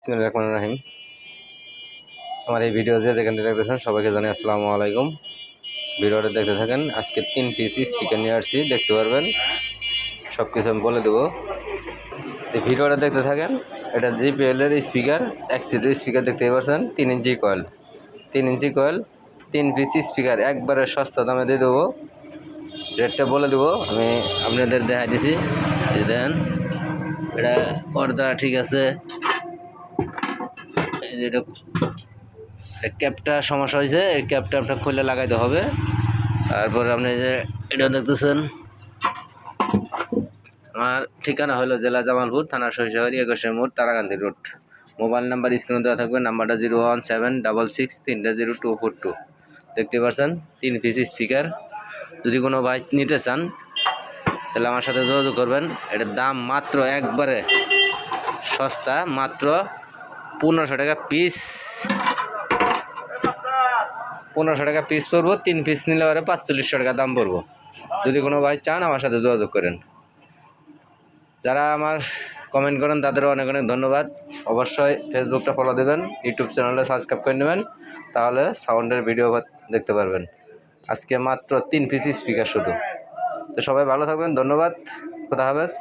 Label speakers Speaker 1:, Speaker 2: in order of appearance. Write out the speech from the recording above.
Speaker 1: বিসমিল্লাহির রহমানির রহিম। আমার এই ভিডিও যেখান থেকে দেখতেছেন সবাইকে জানাই আসসালামু আলাইকুম। ভিডিওটা দেখতে থাকেন। আজকে 3 পিস স্পিকার নিয়ে আসছি, দেখতে পারবেন। সব কিছু আমি বলে দেবো। এই ভিডিওটা দেখতে থাকেন। এটা জিপিএলের স্পিকার, 1 সিটের স্পিকার দেখতে পাচ্ছেন। 3 ইঞ্চি কয়েল, 3 পিস স্পিকার একবারে সস্তা দামে দিয়ে দেবো। রেটটা বলে দেবো, আমি আপনাদের দেখাই দিছি। এই দেখেন, এটা পর্দা ঠিক আছে। এই যে ক্যাপটা সমস্যা হয়েছে, এই ক্যাপটা আপনার খুলে লাগাইতে হবে। তারপর আপনি যে এটা দেখতেছেন, আমার ঠিকানা হলো জেলা জামালপুর, থানা সরিষাবাড়ি, 21 মোড়, তারাকান্দি রোড। মোবাইল নাম্বার স্ক্রিনে দেওয়া থাকবে, নাম্বারটা 01766630242। দেখতে পাচ্ছেন 3 পিস স্পিকার। যদি কোনো ভাই নিতে চান তাহলে আমার সাথে যোগাযোগ করবেন। এটার দাম মাত্র একবারে সস্তা, মাত্র 1500 টাকা পিস। 1500 টাকা পিস পড়বো। 3 পিস নিলে পরে 4500 টাকা দাম পড়বো। যদি কোনো ভাই চান আমার সাথে যোগাযোগ করেন। যারা আমার কমেন্ট করেন তাদেরও অনেক অনেক ধন্যবাদ। অবশ্যই ফেসবুকটা ফলো দেবেন, ইউটিউব চ্যানেলটা সাবস্ক্রাইব করে নেবেন, তাহলে সাউন্ডের ভিডিও দেখতে পারবেন। আজকে মাত্র 3 পিস স্পিকার শুধু। তো সবাই ভালো থাকবেন, ধন্যবাদ, খোদা হাফেজ।